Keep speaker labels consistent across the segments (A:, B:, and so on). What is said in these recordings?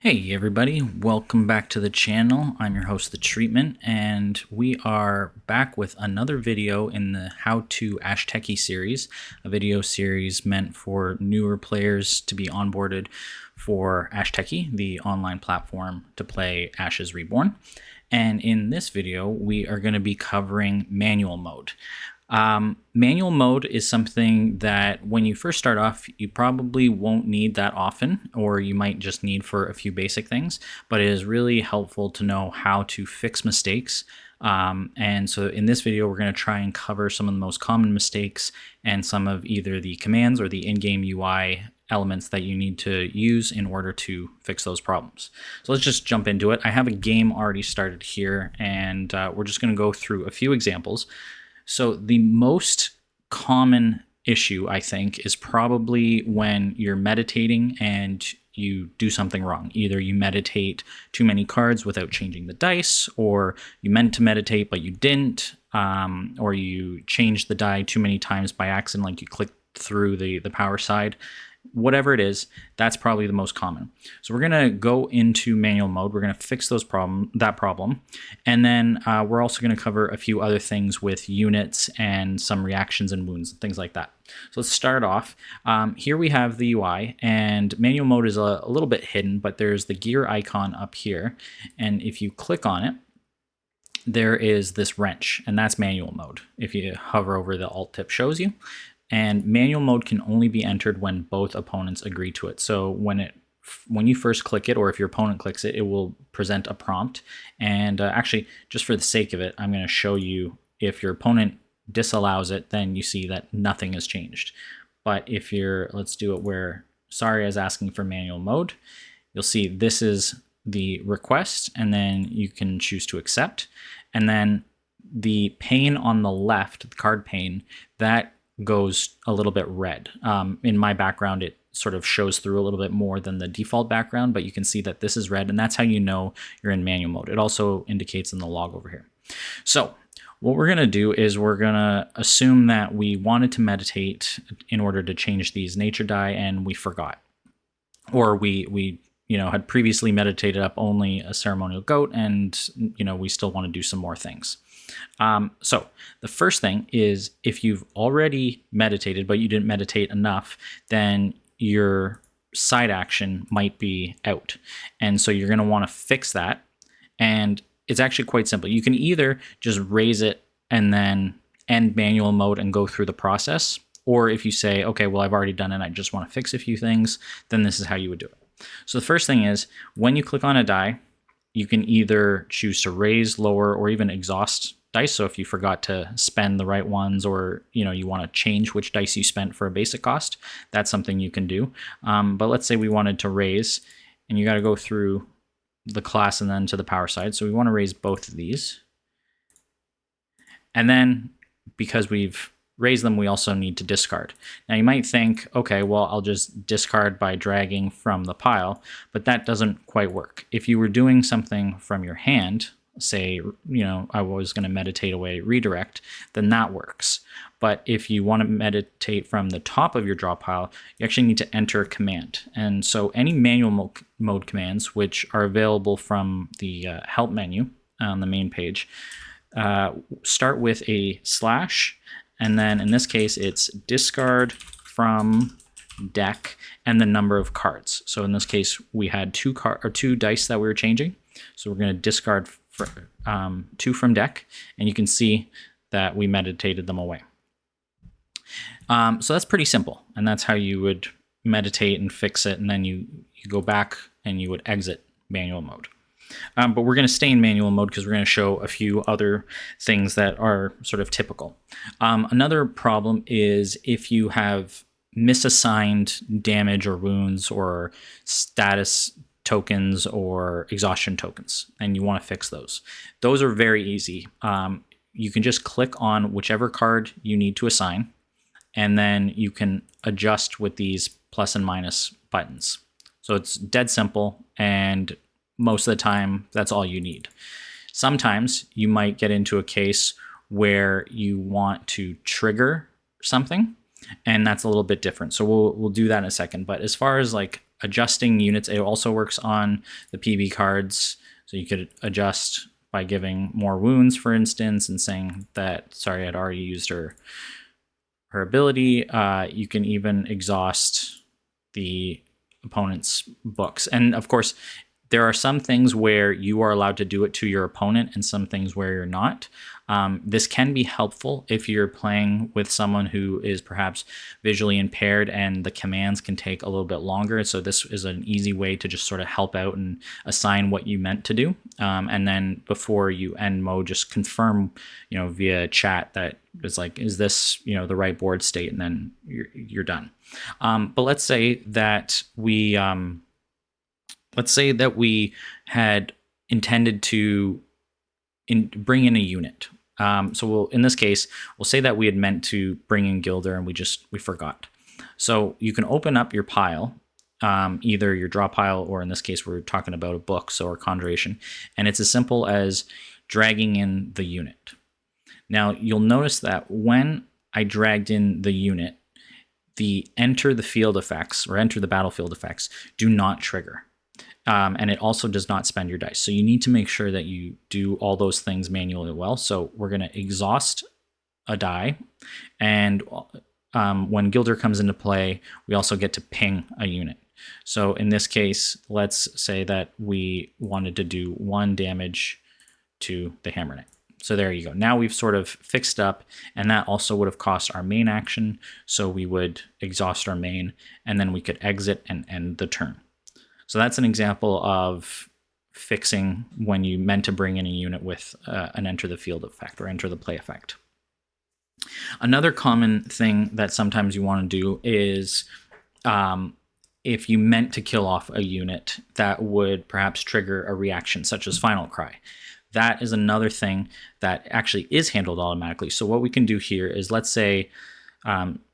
A: Hey everybody, welcome back to the channel. I'm your host, The Treatment, and we are back with another video in the How to Ashteki series, a video series meant for newer players to be onboarded for Ashteki, the online platform to play Ashes Reborn. And in this video, we are going to be covering manual mode. Manual mode is something that when you first start off, you probably won't need that often, or you might just need for a few basic things, but it is really helpful to know how to fix mistakes. And so in this video, we're going to try and cover some of the most common mistakes and some of either the commands or the in-game UI elements that you need to use in order to fix those problems. So let's just jump into it. I have a game already started here, and we're just going to go through a few examples. So the most common issue, I think, is probably when you're meditating and you do something wrong. Either you meditate too many cards without changing the dice, or you meant to meditate but you didn't, or you changed the die too many times by accident, like you clicked through the power side. Whatever it is, that's probably the most common. So we're going to go into manual mode. We're going to fix that problem. And then we're also going to cover a few other things with units and some reactions and wounds and things like that. So let's start off. Here we have the UI, and manual mode is a little bit hidden, but there's the gear icon up here. And if you click on it, there is this wrench, and that's manual mode. If you hover over, the alt tip shows you. And manual mode can only be entered when both opponents agree to it. So when you first click it, or if your opponent clicks it, it will present a prompt. And actually, just for the sake of it, I'm going to show you if your opponent disallows it, then you see that nothing has changed. But if let's do it where Saria is asking for manual mode, you'll see this is the request, and then you can choose to accept. And then the pane on the left, the card pane, that goes a little bit red. In my background, it sort of shows through a little bit more than the default background, but you can see that this is red, and that's how you know you're in manual mode. It also indicates in the log over here. So what we're going to do is we're going to assume that we wanted to meditate in order to change these nature die, and we forgot. Or we had previously meditated up only a ceremonial goat, and we still want to do some more things. So the first thing is, if you've already meditated but you didn't meditate enough, then your side action might be out. And so you're going to want to fix that. And it's actually quite simple. You can either just raise it and then end manual mode and go through the process. Or if you say, okay, well, I've already done it, I just want to fix a few things, then this is how you would do it. So the first thing is, when you click on a die, you can either choose to raise, lower, or even exhaust dice. So if you forgot to spend the right ones, or you want to change which dice you spent for a basic cost, that's something you can do. But let's say we wanted to raise, and you got to go through the class and then to the power side. So we want to raise both of these. And then because we've raised them, we also need to discard. Now you might think, okay, well, I'll just discard by dragging from the pile, but that doesn't quite work. If you were doing something from your hand, say, I was going to meditate away redirect, then that works. But if you want to meditate from the top of your draw pile, you actually need to enter a command. And so any manual mode commands, which are available from the help menu on the main page, start with a slash, and then in this case, it's discard from deck and the number of cards. So in this case, we had two dice that we were changing. So we're going to discard two from deck, and you can see that we meditated them away. So that's pretty simple, and that's how you would meditate and fix it, and then you go back and you would exit manual mode. But we're going to stay in manual mode because we're going to show a few other things that are sort of typical. Another problem is if you have misassigned damage or wounds or status tokens or exhaustion tokens, and you want to fix those. Those are very easy. You can just click on whichever card you need to assign, and then you can adjust with these plus and minus buttons. So it's dead simple, and most of the time, that's all you need. Sometimes you might get into a case where you want to trigger something, and that's a little bit different. So we'll do that in a second. But as far as like adjusting units. It also works on the PB cards, so you could adjust by giving more wounds, for instance, and saying that, sorry, I'd already used her ability. You can even exhaust the opponent's books. And of course, there are some things where you are allowed to do it to your opponent and some things where you're not. This can be helpful if you're playing with someone who is perhaps visually impaired and the commands can take a little bit longer. So this is an easy way to just sort of help out and assign what you meant to do. And then before you end mode, just confirm, via chat that it's like, is this, the right board state? And then you're done. But let's say that we had intended to bring in a unit. So in this case, we'll say that we had meant to bring in Gilder and we forgot. So you can open up your pile, either your draw pile, or in this case, we're talking about a book, so or conjuration. And it's as simple as dragging in the unit. Now you'll notice that when I dragged in the unit, the enter the field effects or enter the battlefield effects do not trigger. And it also does not spend your dice. So you need to make sure that you do all those things manually well. So we're going to exhaust a die. And when Gilder comes into play, we also get to ping a unit. So in this case, let's say that we wanted to do 1 damage to the Hammer Knight. So there you go. Now we've sort of fixed up, and that also would have cost our main action. So we would exhaust our main, and then we could exit and end the turn. So that's an example of fixing when you meant to bring in a unit with an enter the field effect or enter the play effect. Another common thing that sometimes you want to do is if you meant to kill off a unit that would perhaps trigger a reaction such as Final Cry. That is another thing that actually is handled automatically. So what we can do here is, let's say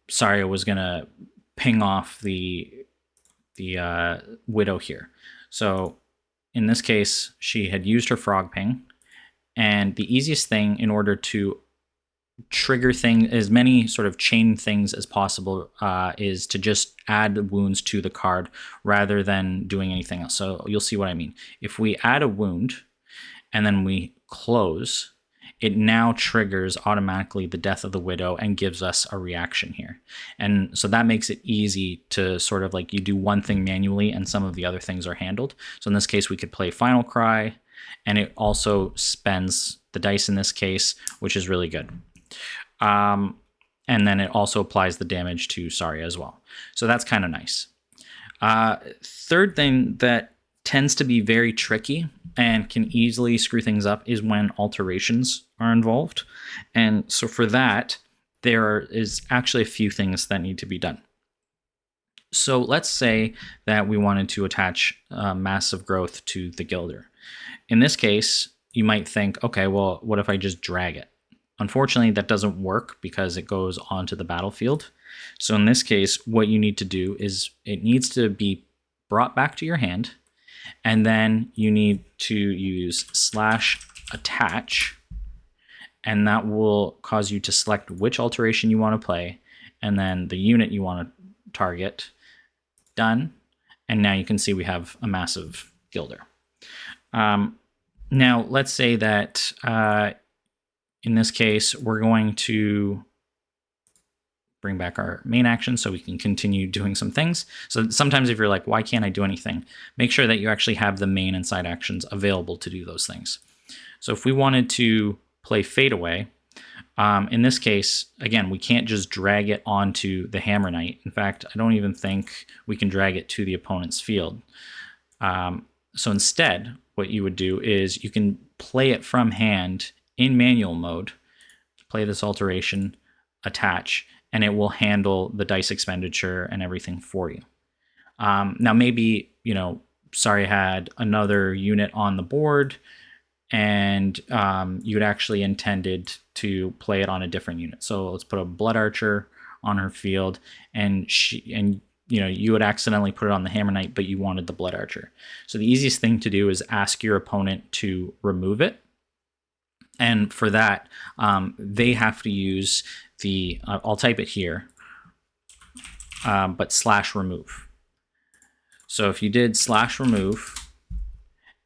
A: Saria was going to ping off the Widow here. So in this case, she had used her frog ping, and the easiest thing in order to trigger as many sort of chain things as possible is to just add wounds to the card rather than doing anything else. So you'll see what I mean. If we add a wound and then we close, it now triggers automatically the death of the Widow and gives us a reaction here. And so that makes it easy to sort of like, you do one thing manually and some of the other things are handled. So in this case, we could play Final Cry, and it also spends the dice in this case, which is really good. And then it also applies the damage to Saria as well. So that's kind of nice. Third thing that tends to be very tricky and can easily screw things up is when alterations are involved. And so for that, there is actually a few things that need to be done. So let's say that we wanted to attach massive growth to the Gilder. In this case, you might think, okay, well, what if I just drag it? Unfortunately, that doesn't work because it goes onto the battlefield. So in this case, what you need to do is it needs to be brought back to your hand, and then you need to use /attach, and that will cause you to select which alteration you want to play, and then the unit you want to target. Done. And now you can see we have a massive Gilder. Now, let's say that in this case, we're going to bring back our main action so we can continue doing some things. So sometimes if you're like, why can't I do anything? Make sure that you actually have the main and side actions available to do those things. So if we wanted to play Fade Away, in this case, again, we can't just drag it onto the Hammer Knight. In fact, I don't even think we can drag it to the opponent's field. So instead, what you would do is you can play it from hand in manual mode, play this alteration, attach, and it will handle the dice expenditure and everything for you. Now, maybe, Saria had another unit on the board, and you had actually intended to play it on a different unit. So let's put a Blood Archer on her field, and you would accidentally put it on the Hammer Knight, but you wanted the Blood Archer. So the easiest thing to do is ask your opponent to remove it. And for that, they have to use I'll type it here, but /remove. So if you did /remove,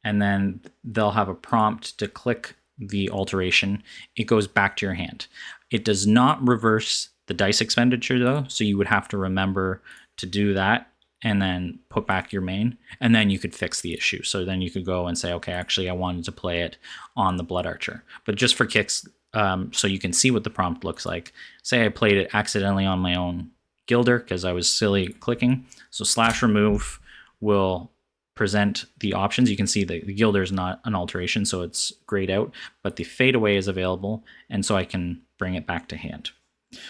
A: and then they'll have a prompt to click the alteration, it goes back to your hand. It does not reverse the dice expenditure though, so you would have to remember to do that and then put back your main, and then you could fix the issue. So then you could go and say, okay, actually I wanted to play it on the Blood Archer. But just for kicks, so you can see what the prompt looks like. Say I played it accidentally on my own Gilder because I was silly clicking. So /remove will present the options. You can see that the Gilder is not an alteration, so it's grayed out, but the fade away is available, and so I can bring it back to hand.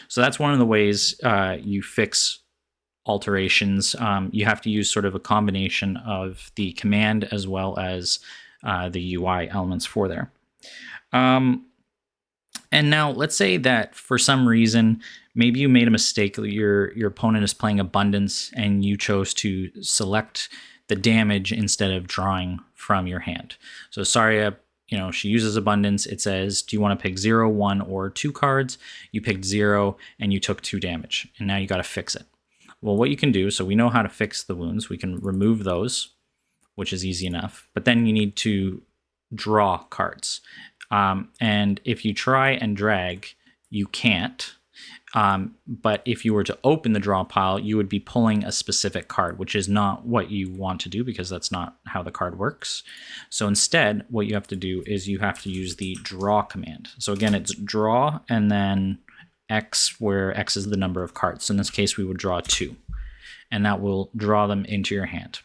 A: So that's one of the ways you fix alterations. You have to use sort of a combination of the command as well as the UI elements for there. And now let's say that for some reason, maybe you made a mistake. Your opponent is playing Abundance and you chose to select the damage instead of drawing from your hand. So Saria, she uses Abundance. It says, do you want to pick 0, 1, or 2 cards? You picked 0 and you took 2 damage. And now you got to fix it. Well, what you can do, so we know how to fix the wounds. We can remove those, which is easy enough. But then you need to draw cards. And if you try and drag, you can't. But if you were to open the draw pile, you would be pulling a specific card, which is not what you want to do because that's not how the card works. So instead, what you have to do is you have to use the draw command. So again, it's draw and then X, where X is the number of cards. So in this case, we would draw 2, and that will draw them into your hand.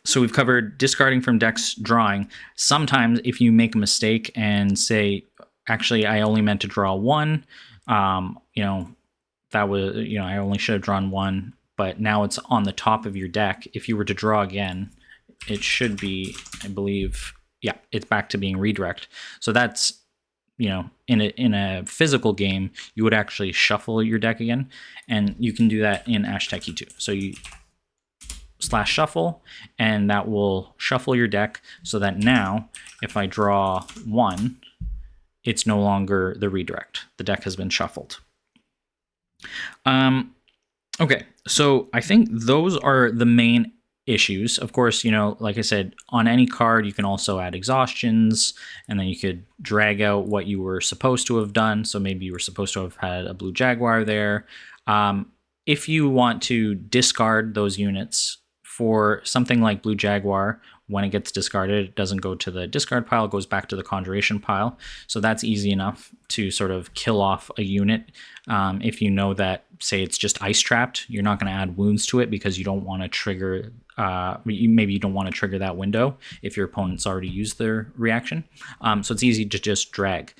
A: So we've covered discarding from decks, drawing. Sometimes if you make a mistake and say, actually, I only meant to draw 1, that was, I only should have drawn 1, but now it's on the top of your deck. If you were to draw again, it should be, I believe, yeah, it's back to being redirect. So that's, in a physical game, you would actually shuffle your deck again, and you can do that in Ashteki too. So you /shuffle, and that will shuffle your deck so that now if I draw 1, it's no longer the redirect. The deck has been shuffled. Okay, so I think those are the main issues. Of course, like I said, on any card, you can also add exhaustions, and then you could drag out what you were supposed to have done. So maybe you were supposed to have had a blue jaguar there. If you want to discard those units for something like blue jaguar, when it gets discarded, it doesn't go to the discard pile, it goes back to the conjuration pile. So that's easy enough to sort of kill off a unit. If you know that, say it's just ice trapped, you're not going to add wounds to it because you don't want to trigger, maybe you don't want to trigger that window if your opponent's already used their reaction. So it's easy to just drag.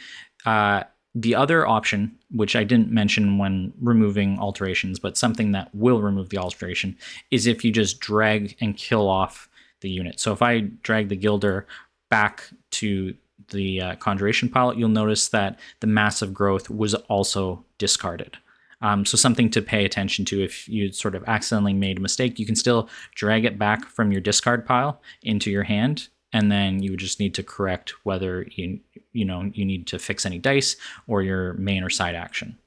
A: The other option, which I didn't mention when removing alterations, but something that will remove the alteration, is if you just drag and kill off the unit. So if I drag the Gilder back to the conjuration pile, you'll notice that the massive growth was also discarded. So something to pay attention to if you sort of accidentally made a mistake, you can still drag it back from your discard pile into your hand, and then you would just need to correct whether you need to fix any dice or your main or side action.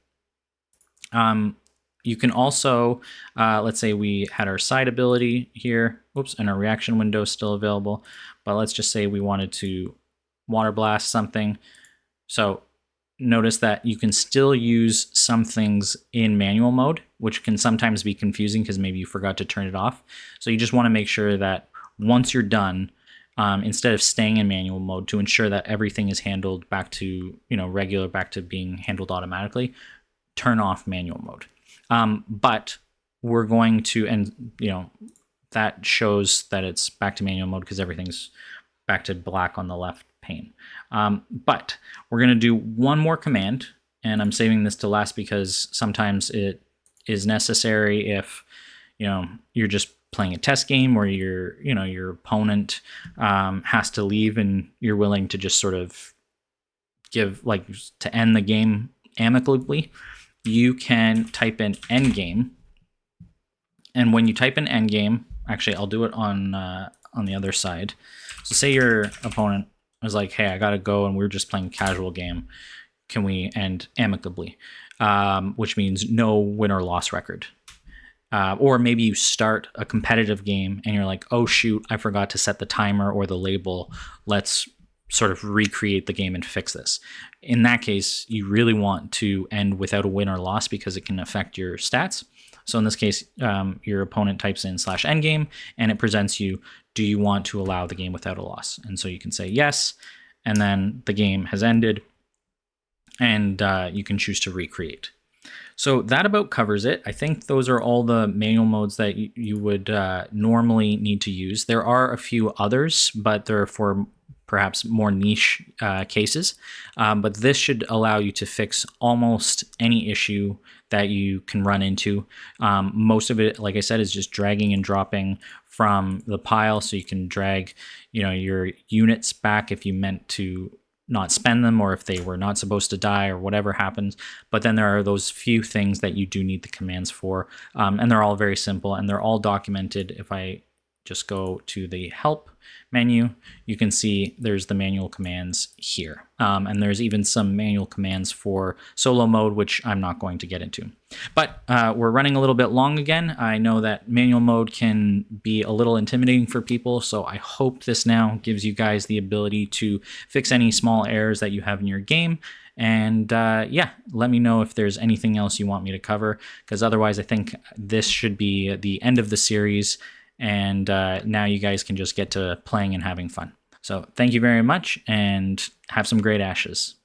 A: You can also, let's say we had our side ability here, and our reaction window is still available, but let's just say we wanted to water blast something. So notice that you can still use some things in manual mode, which can sometimes be confusing because maybe you forgot to turn it off. So you just want to make sure that once you're done, instead of staying in manual mode, to ensure that everything is handled back to regular, back to being handled automatically, turn off manual mode. But we're going to, and that shows that it's back to manual mode because everything's back to black on the left pane. But we're going to do one more command, and I'm saving this to last because sometimes it is necessary if you're just playing a test game where your opponent has to leave and you're willing to just sort of give, to end the game amicably. You can type in endgame, and when you type in endgame, actually I'll do it on the other side. So say your opponent was like, hey, I gotta go and we're just playing a casual game, can we end amicably? Which means no win or loss record. or maybe you start a competitive game and you're like, oh shoot, I forgot to set the timer or the label. Let's sort of recreate the game and fix this. In that case, you really want to end without a win or loss because it can affect your stats. So in this case, your opponent types in /endgame and it presents you, do you want to allow the game without a loss? And so you can say yes, and then the game has ended and you can choose to recreate. So that about covers it. I think those are all the manual modes that you would normally need to use. There are a few others, but they're for perhaps more niche cases. But this should allow you to fix almost any issue that you can run into. Most of it, like I said, is just dragging and dropping from the pile. So you can drag, your units back if you meant to not spend them, or if they were not supposed to die, or whatever happens. But then there are those few things that you do need the commands for, and they're all very simple and they're all documented. If I just go to the help menu, you can see there's the manual commands here. And there's even some manual commands for solo mode, which I'm not going to get into. But we're running a little bit long again. I know that manual mode can be a little intimidating for people, so I hope this now gives you guys the ability to fix any small errors that you have in your game. And yeah, let me know if there's anything else you want me to cover, because otherwise I think this should be the end of the series. And now you guys can just get to playing and having fun. So thank you very much, and have some great ashes.